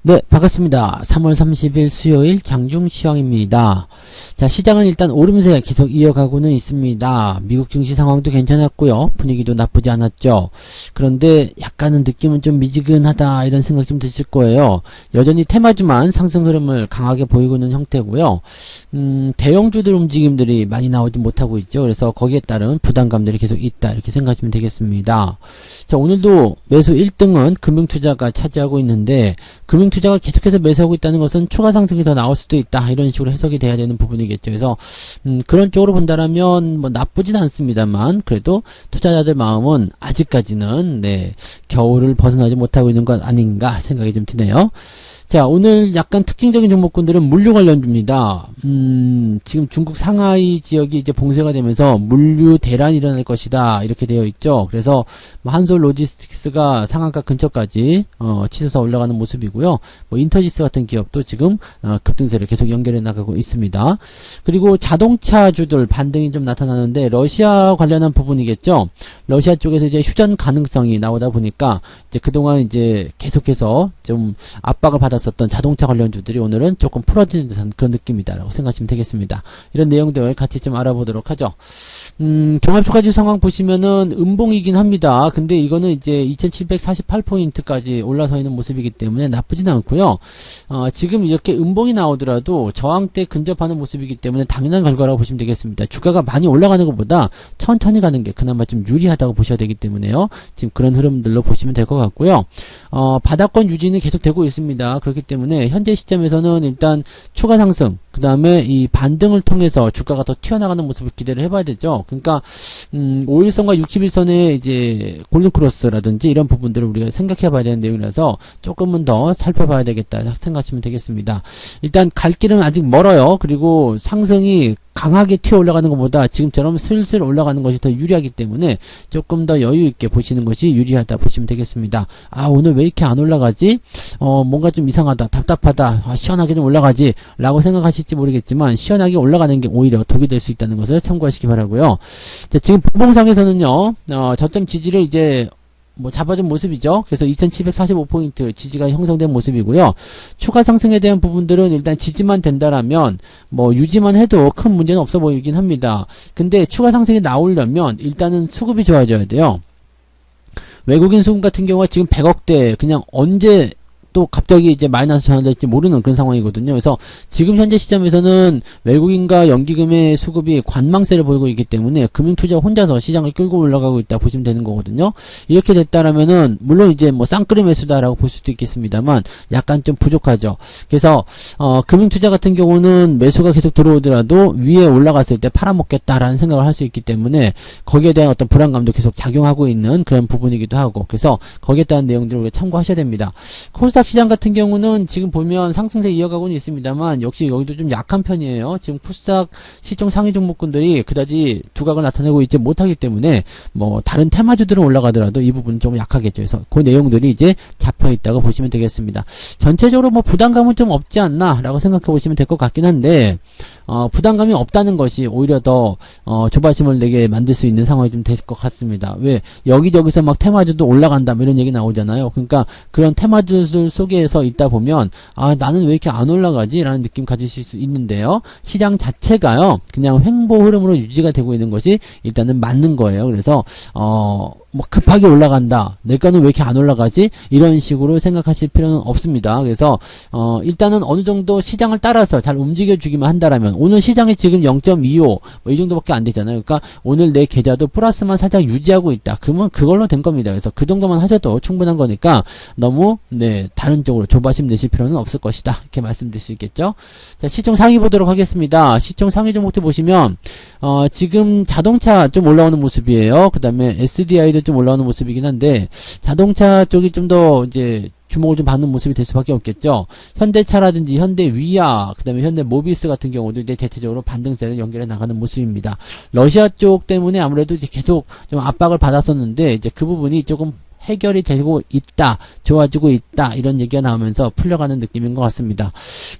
네, 반갑습니다. 3월 30일 수요일 장중시황입니다. 자, 시장은 일단 오름세 계속 이어가고는 있습니다. 미국 증시 상황도 괜찮았고요. 분위기도 나쁘지 않았죠. 그런데 약간은 느낌은 좀 미지근하다 이런 생각 좀 드실 거예요. 여전히 테마주만 상승 흐름을 강하게 보이고 있는 형태고요. 대형주들 움직임들이 많이 나오지 못하고 있죠. 그래서 거기에 따른 부담감들이 계속 있다 이렇게 생각하시면 되겠습니다. 자, 오늘도 매수 1등은 금융투자가 차지하고 있는데 금융투자가 계속해서 매수하고 있다는 것은 추가 상승이 더 나올 수도 있다 이런 식으로 해석이 돼야 되는 부분이겠죠. 그래서 그런 쪽으로 본다라면 뭐 나쁘진 않습니다만 그래도 투자자들 마음은 아직까지는 겨울을 벗어나지 못하고 있는 것 아닌가 생각이 좀 드네요. 자, 오늘 약간 특징적인 종목군들은 물류 관련주입니다. 지금 중국 상하이 지역이 이제 봉쇄가 되면서 물류 대란이 일어날 것이다 이렇게 되어 있죠. 그래서 뭐 한솔 로지스틱스가 상한가 근처까지 치솟아 올라가는 모습이고요. 뭐 인터지스 같은 기업도 지금 급등세를 계속 연결해 나가고 있습니다. 그리고 자동차주들 반등이 좀 나타나는데 러시아 관련한 부분이겠죠. 러시아 쪽에서 이제 휴전 가능성이 나오다 보니까 이제 그동안 이제 계속해서 좀 압박을 받았었던 자동차 관련주들이 오늘은 조금 풀어지는 듯한 그런 느낌이다라고 생각하시면 되겠습니다. 이런 내용들을 같이 좀 알아보도록 하죠. 종합주가지수 상황 보시면은 음봉이긴 합니다. 근데 이거는 이제 2748포인트까지 올라서 있는 모습이기 때문에 나쁘진 않고요. 지금 이렇게 음봉이 나오더라도 저항대 근접하는 모습이기 때문에 당연한 결과라고 보시면 되겠습니다. 주가가 많이 올라가는 것보다 천천히 가는 게 그나마 좀 유리하다고 보셔야 되기 때문에요. 지금 그런 흐름들로 보시면 될 것 같고요. 바닥권 유지는 계속 되고 있습니다. 그렇기 때문에 현재 시점에서는 일단 추가 상승 그 다음에 이 반등을 통해서 주가가 더 튀어나가는 모습을 기대를 해봐야 되죠. 그러니까 5일선과 60일선의 이제 골든크로스라든지 이런 부분들을 우리가 생각해봐야 되는 내용이라서 조금은 더 살펴봐야 되겠다 생각하시면 되겠습니다. 일단 갈 길은 아직 멀어요. 그리고 상승이 강하게 튀어 올라가는 것보다 지금처럼 슬슬 올라가는 것이 더 유리하기 때문에 조금 더 여유있게 보시는 것이 유리하다 보시면 되겠습니다. 오늘 왜 이렇게 안 올라가지? 뭔가 좀 이상하다, 답답하다, 시원하게 좀 올라가지 라고 생각하실지 모르겠지만 시원하게 올라가는 게 오히려 독이 될 수 있다는 것을 참고하시기 바라고요. 자, 지금 분봉상에서는요 저점 지지를 이제 잡아준 모습이죠. 그래서 2745포인트 지지가 형성된 모습이고요. 추가 상승에 대한 부분들은 일단 지지만 된다라면 유지만 해도 큰 문제는 없어 보이긴 합니다. 근데 추가 상승이 나오려면 일단은 수급이 좋아져야 돼요. 외국인 수급 같은 경우가 지금 100억대 그냥 언제 또 갑자기 이제 마이너스 전환될지 모르는 그런 상황이거든요. 그래서 지금 현재 시점에서는 외국인과 연기금의 수급이 관망세를 보이고 있기 때문에 금융투자 혼자서 시장을 끌고 올라가고 있다 보시면 되는 거거든요. 이렇게 됐다라면은 물론 이제 쌍끌이 매수다라고 볼 수도 있겠습니다만 약간 좀 부족하죠. 그래서 금융투자 같은 경우는 매수가 계속 들어오더라도 위에 올라갔을 때 팔아먹겠다라는 생각을 할 수 있기 때문에 거기에 대한 어떤 불안감도 계속 작용하고 있는 그런 부분이기도 하고 그래서 거기에 따른 내용들을 우리가 참고하셔야 됩니다. 코스닥 시장 같은 경우는 지금 보면 상승세 이어가고는 있습니다만 역시 여기도 좀 약한 편이에요. 지금 코스닥 시총 상위 종목군들이 그다지 두각을 나타내고 있지 못하기 때문에 다른 테마주들은 올라가더라도 이 부분은 좀 약하겠죠. 그래서 그 내용들이 이제 잡혀있다고 보시면 되겠습니다. 전체적으로 부담감은 좀 없지 않나 라고 생각해 보시면 될 것 같긴 한데 부담감이 없다는 것이 오히려 더 조바심을 내게 만들 수 있는 상황이 좀 될 것 같습니다. 왜 여기저기서 막 테마주도 올라간다 이런 얘기 나오잖아요. 그러니까 그런 테마주들 속에서 있다 보면 나는 왜 이렇게 안 올라가지? 라는 느낌 가지실 수 있는데요. 시장 자체가요 그냥 횡보 흐름으로 유지가 되고 있는 것이 일단은 맞는 거예요. 그래서 급하게 올라간다. 내 거는 왜 이렇게 안 올라가지? 이런 식으로 생각하실 필요는 없습니다. 그래서 일단은 어느 정도 시장을 따라서 잘 움직여주기만 한다라면 오늘 시장이 지금 0.25 이 정도밖에 안 되잖아요. 그러니까 오늘 내 계좌도 플러스만 살짝 유지하고 있다. 그러면 그걸로 된 겁니다. 그래서 그 정도만 하셔도 충분한 거니까 너무 다른 쪽으로 조바심 내실 필요는 없을 것이다. 이렇게 말씀드릴 수 있겠죠. 자, 시총 상위 보도록 하겠습니다. 시총 상위 종목들 보시면 지금 자동차 좀 올라오는 모습이에요. 그 다음에 SDI도 좀 올라오는 모습이긴 한데 자동차 쪽이 좀 더 이제 주목을 좀 받는 모습이 될 수밖에 없겠죠. 현대차라든지 현대위아, 그 다음에 현대모비스 같은 경우도 이제 대체적으로 반등세를 연결해 나가는 모습입니다. 러시아 쪽 때문에 아무래도 이제 계속 좀 압박을 받았었는데 이제 그 부분이 조금 해결이 되고 있다, 좋아지고 있다, 이런 얘기가 나오면서 풀려가는 느낌인 것 같습니다.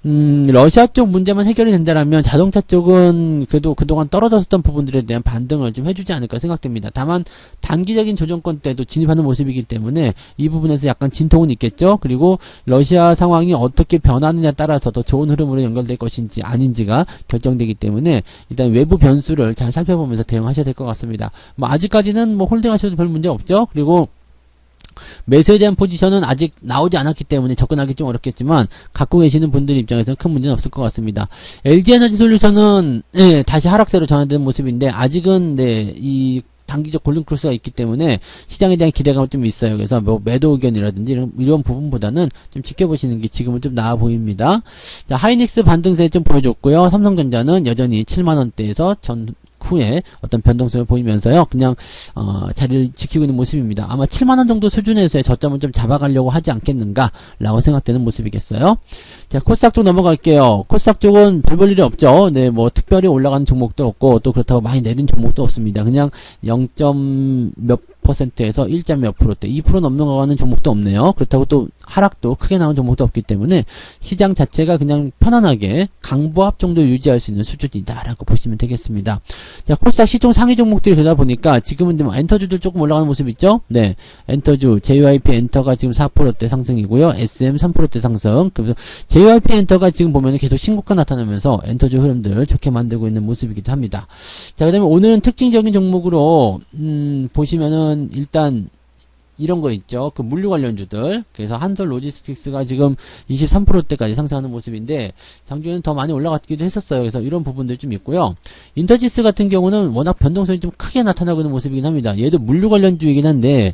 러시아 쪽 문제만 해결이 된다라면 자동차 쪽은 그래도 그동안 떨어졌었던 부분들에 대한 반등을 좀 해주지 않을까 생각됩니다. 다만 단기적인 조정권 때도 진입하는 모습이기 때문에 이 부분에서 약간 진통은 있겠죠. 그리고 러시아 상황이 어떻게 변하느냐에 따라서 더 좋은 흐름으로 연결될 것인지 아닌지가 결정되기 때문에 일단 외부 변수를 잘 살펴보면서 대응하셔야 될 것 같습니다. 뭐 아직까지는 뭐 홀딩하셔도 별 문제 없죠. 그리고 매수에 대한 포지션은 아직 나오지 않았기 때문에 접근하기 좀 어렵겠지만 갖고 계시는 분들 입장에서는 큰 문제는 없을 것 같습니다. LG에너지솔루션은 다시 하락세로 전환되는 모습인데 아직은 이 단기적 골든크로스가 있기 때문에 시장에 대한 기대감은 좀 있어요. 그래서 뭐 매도 의견이라든지 이런 부분보다는 좀 지켜보시는 게 지금은 좀 나아 보입니다. 자, 하이닉스 반등세 좀 보여줬고요. 삼성전자는 여전히 7만원대에서 후에 어떤 변동성을 보이면서요, 그냥 자리를 지키고 있는 모습입니다. 아마 7만원 정도 수준에서의 저점을 좀 잡아가려고 하지 않겠는가 라고 생각되는 모습이겠어요. 자, 코스닥 쪽 넘어갈게요. 코스닥 쪽은 별 볼 일이 없죠. 네, 뭐 특별히 올라가는 종목도 없고 또 그렇다고 많이 내린 종목도 없습니다. 그냥 0. 몇 %에서 1. 몇 %대 2% 넘어가는 종목도 없네요. 그렇다고 또 하락도 크게 나온 종목도 없기 때문에 시장 자체가 그냥 편안하게 강보합 정도 유지할 수 있는 수준이다라고 보시면 되겠습니다. 자, 코스닥 시총 상위 종목들이 그러다 보니까 지금은 뭐 엔터주들 조금 올라가는 모습 있죠? 네, 엔터주 JYP 엔터가 지금 4%대 상승이고요. SM 3%대 상승. 그래서 JYP 엔터가 지금 보면 계속 신고가 나타나면서 엔터주 흐름들 좋게 만들고 있는 모습이기도 합니다. 자, 그 다음에 오늘은 특징적인 종목으로 보시면은 일단 이런 거 있죠. 그 물류 관련주들. 그래서 한솔 로지스틱스가 지금 23%대까지 상승하는 모습인데 장중에는 더 많이 올라갔기도 했었어요. 그래서 이런 부분들이 좀 있고요. 인터지스 같은 경우는 워낙 변동성이 좀 크게 나타나고 있는 모습이긴 합니다. 얘도 물류 관련주이긴 한데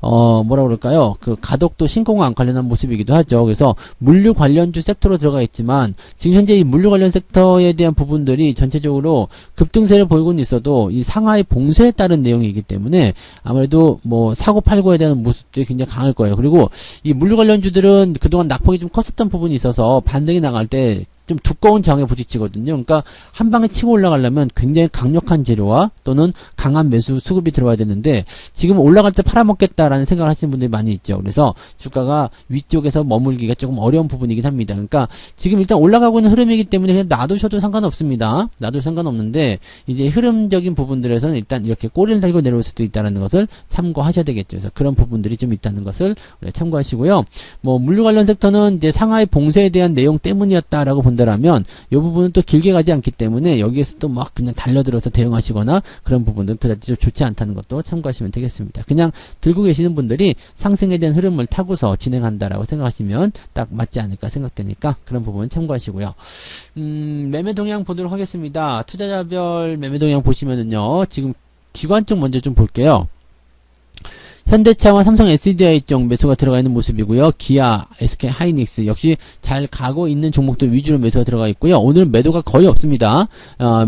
뭐라 그럴까요? 그 가덕도 신공항 관련한 모습이기도 하죠. 그래서 물류 관련주 섹터로 들어가 있지만 지금 현재 이 물류 관련 섹터에 대한 부분들이 전체적으로 급등세를 보이고는 있어도 이 상하의 봉쇄에 따른 내용이기 때문에 아무래도 뭐 사고 팔고에 대한 모습들이 굉장히 강할 거예요. 그리고 이 물류 관련주들은 그동안 낙폭이 좀 컸었던 부분이 있어서 반등이 나갈 때 좀 두꺼운 저항에 부딪히거든요. 그러니까 한 방에 치고 올라가려면 굉장히 강력한 재료와 또는 강한 매수 수급이 들어와야 되는데 지금 올라갈 때 팔아먹겠다라는 생각을 하시는 분들이 많이 있죠. 그래서 주가가 위쪽에서 머물기가 조금 어려운 부분이긴 합니다. 그러니까 지금 일단 올라가고 있는 흐름이기 때문에 그냥 놔두셔도 상관없습니다. 놔도 상관없는데 이제 흐름적인 부분들에서는 일단 이렇게 꼬리를 달고 내려올 수도 있다는 것을 참고하셔야 되겠죠. 그래서 그런 부분들이 좀 있다는 것을 참고하시고요. 뭐 물류 관련 섹터는 이제 상하의 봉쇄에 대한 내용 때문이었다라고 본다라면 이 부분은 또 길게 가지 않기 때문에 여기에서 또 막 그냥 달려들어서 대응하시거나 그런 부분들은 그다지 좋지 않다는 것도 참고하시면 되겠습니다. 그냥 들고 계시는 분들이 상승에 대한 흐름을 타고서 진행한다라고 생각하시면 딱 맞지 않을까 생각되니까 그런 부분은 참고하시고요. 매매 동향 보도록 하겠습니다. 투자자별 매매 동향 보시면은요, 지금 기관 쪽 먼저 좀 볼게요. 현대차와 삼성 SDI 쪽 매수가 들어가 있는 모습이고요. 기아, SK 하이닉스 역시 잘 가고 있는 종목들 위주로 매수가 들어가 있고요. 오늘 매도가 거의 없습니다.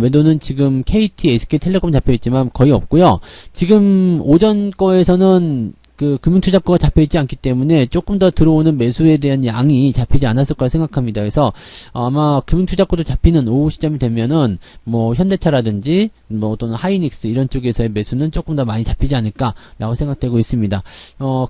매도는 지금 KT, SK텔레콤 잡혀 있지만 거의 없고요. 지금 오전 거에서는 그 금융투자거가 잡혀있지 않기 때문에 조금 더 들어오는 매수에 대한 양이 잡히지 않았을 거라 생각합니다. 그래서 아마 금융투자거도 잡히는 오후 시점이 되면은 뭐 현대차라든지 뭐 또는 하이닉스 이런 쪽에서의 매수는 조금 더 많이 잡히지 않을까라고 생각되고 있습니다.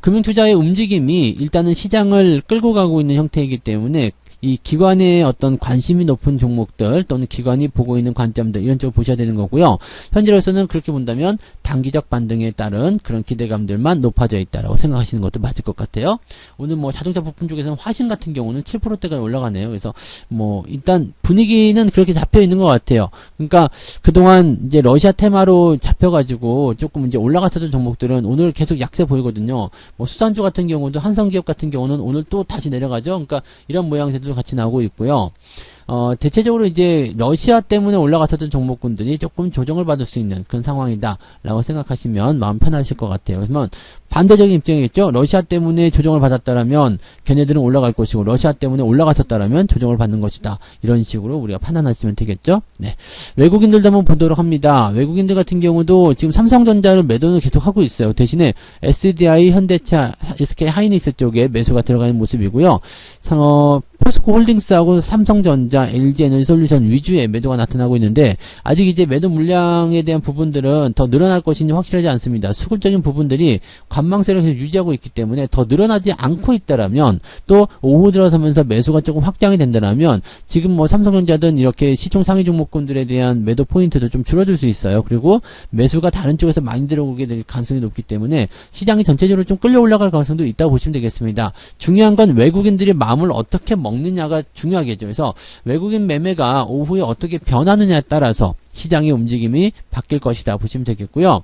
금융투자의 움직임이 일단은 시장을 끌고 가고 있는 형태이기 때문에 이 기관의 어떤 관심이 높은 종목들 또는 기관이 보고 있는 관점들 이런 쪽을 보셔야 되는 거고요. 현재로서는 그렇게 본다면 단기적 반등에 따른 그런 기대감들만 높아져 있다라고 생각하시는 것도 맞을 것 같아요. 오늘 뭐 자동차 부품 쪽에서는 화신 같은 경우는 7%대가 올라가네요. 그래서 뭐 일단 분위기는 그렇게 잡혀 있는 것 같아요. 그러니까 그동안 이제 러시아 테마로 잡혀가지고 조금 이제 올라갔었던 종목들은 오늘 계속 약세 보이거든요. 뭐 수산주 같은 경우도 한성기업 같은 경우는 오늘 또 다시 내려가죠. 그러니까 이런 모양새도 같이 나오고 있고요. 대체적으로 이제 러시아 때문에 올라갔었던 종목군들이 조금 조정을 받을 수 있는 그런 상황이다 라고 생각하시면 마음 편하실 것 같아요. 그러면 반대적인 입장이겠죠. 러시아 때문에 조정을 받았다라면 걔네들은 올라갈 것이고 러시아 때문에 올라갔었다라면 조정을 받는 것이다. 이런 식으로 우리가 판단하시면 되겠죠. 네. 외국인들도 한번 보도록 합니다. 외국인들 같은 경우도 지금 삼성전자를 매도는 계속 하고 있어요. 대신에 SDI, 현대차, SK 하이닉스 쪽에 매수가 들어가는 모습이고요. 포스코 홀딩스하고 삼성전자, LG에너지솔루션 위주의 매도가 나타나고 있는데 아직 이제 매도 물량에 대한 부분들은 더 늘어날 것인지 확실하지 않습니다. 수급적인 부분들이 관망세를 계속 유지하고 있기 때문에 더 늘어나지 않고 있다라면 또 오후 들어서면서 매수가 조금 확장이 된다라면 지금 뭐 삼성전자든 이렇게 시총 상위 종목군들에 대한 매도 포인트도 좀 줄어들 수 있어요. 그리고 매수가 다른 쪽에서 많이 들어오게 될 가능성이 높기 때문에 시장이 전체적으로 좀 끌려 올라갈 가능성도 있다고 보시면 되겠습니다. 중요한 건 외국인들이 마음을 어떻게 먹느냐가 중요하겠죠. 그래서 외국인 매매가 오후에 어떻게 변하느냐에 따라서 시장의 움직임이 바뀔 것이다 보시면 되겠고요.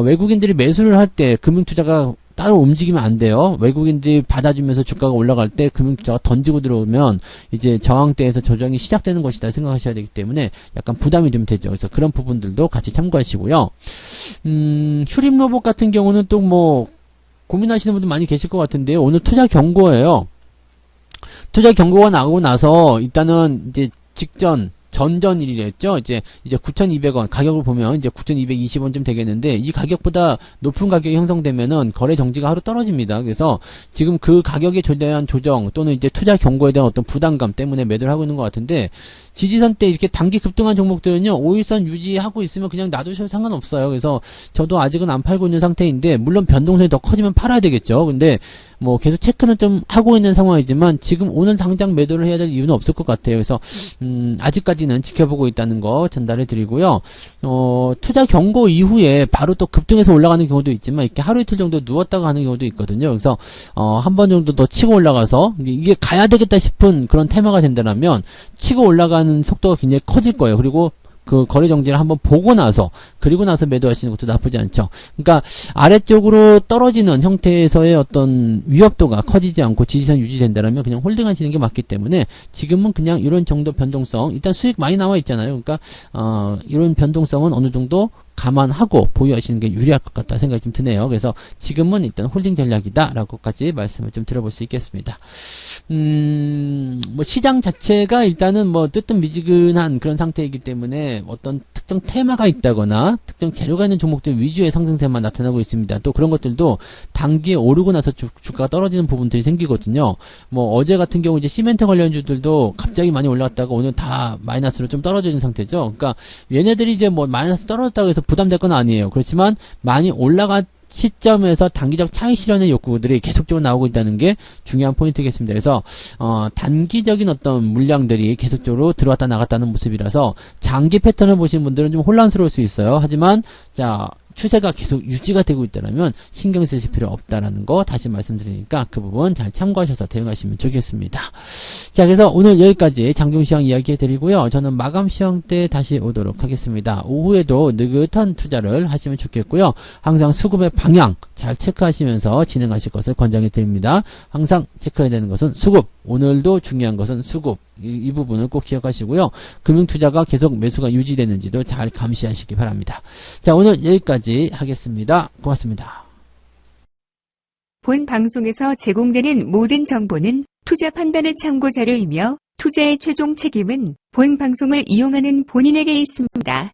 외국인들이 매수를 할 때 금융투자가 따로 움직이면 안 돼요. 외국인들이 받아주면서 주가가 올라갈 때 금융투자가 던지고 들어오면 이제 저항대에서 조정이 시작되는 것이다 생각하셔야 되기 때문에 약간 부담이 좀 되죠. 그래서 그런 부분들도 같이 참고하시고요. 휴림로봇 같은 경우는 또 뭐 고민하시는 분들 많이 계실 것 같은데요. 오늘 투자 경고예요. 투자 경고가 나오고 나서 일단은 이제 전전일이랬죠. 이제 9,200원 가격을 보면 이제 9,220원쯤 되겠는데 이 가격보다 높은 가격이 형성되면은 거래 정지가 하루 떨어집니다. 그래서 지금 그 가격에 대한 조정 또는 이제 투자 경고에 대한 어떤 부담감 때문에 매도를 하고 있는 것 같은데 지지선 때 이렇게 단기 급등한 종목들은요 5일선 유지하고 있으면 그냥 놔두셔도 상관없어요. 그래서 저도 아직은 안 팔고 있는 상태인데 물론 변동성이 더 커지면 팔아야 되겠죠. 근데 뭐 계속 체크는 좀 하고 있는 상황이지만 지금 오늘 당장 매도를 해야 될 이유는 없을 것 같아요. 그래서 아직까지는 지켜보고 있다는 거 전달해 드리고요. 투자 경고 이후에 바로 또 급등해서 올라가는 경우도 있지만 이렇게 하루 이틀 정도 누웠다가 하는 경우도 있거든요. 그래서 한 번 정도 더 치고 올라가서 이게 가야 되겠다 싶은 그런 테마가 된다면 치고 올라가는 속도가 굉장히 커질 거예요. 그리고 그 거래 정지를 한번 보고 나서 그리고 나서 매도하시는 것도 나쁘지 않죠. 그러니까 아래쪽으로 떨어지는 형태에서의 어떤 위협도가 커지지 않고 지지선 유지된다면 그냥 홀딩하시는 게 맞기 때문에 지금은 그냥 이런 정도 변동성 일단 수익 많이 나와 있잖아요. 그러니까 이런 변동성은 어느 정도 감안하고 보유하시는 게 유리할 것 같다 생각이 좀 드네요. 그래서 지금은 일단 홀딩 전략이다 라고까지 말씀을 좀 들어볼 수 있겠습니다. 뭐 시장 자체가 일단은 뭐 뜨뜻미지근한 그런 상태이기 때문에 어떤 특정 테마가 있다거나 특정 재료가 있는 종목들 위주의 상승세만 나타나고 있습니다. 또 그런 것들도 단기에 오르고 나서 주가가 떨어지는 부분들이 생기거든요. 뭐 어제 같은 경우 이제 시멘트 관련주들도 갑자기 많이 올라갔다가 오늘 다 마이너스로 좀 떨어지는 상태죠. 그러니까 얘네들이 이제 뭐 마이너스 떨어졌다고 해서 부담될 건 아니에요. 그렇지만 많이 올라간 시점에서 단기적 차익 실현의 욕구들이 계속적으로 나오고 있다는 게 중요한 포인트겠습니다. 그래서 단기적인 어떤 물량들이 계속적으로 들어왔다 나갔다는 모습이라서 장기 패턴을 보시는 분들은 좀 혼란스러울 수 있어요. 하지만 자 추세가 계속 유지가 되고 있다면 신경 쓰실 필요 없다라는 거 다시 말씀드리니까 그 부분 잘 참고하셔서 대응하시면 좋겠습니다. 자, 그래서 오늘 여기까지 장중시황 이야기 해드리고요. 저는 마감 시황 때 다시 오도록 하겠습니다. 오후에도 느긋한 투자를 하시면 좋겠고요. 항상 수급의 방향 잘 체크하시면서 진행하실 것을 권장해 드립니다. 항상 체크해야 되는 것은 수급, 오늘도 중요한 것은 수급. 이 부분을 꼭 기억하시고요. 금융투자가 계속 매수가 유지되는지도 잘 감시하시기 바랍니다. 자, 오늘 여기까지 하겠습니다. 고맙습니다. 본 방송에서 제공되는 모든 정보는 투자 판단의 참고 자료이며 투자의 최종 책임은 본 방송을 이용하는 본인에게 있습니다.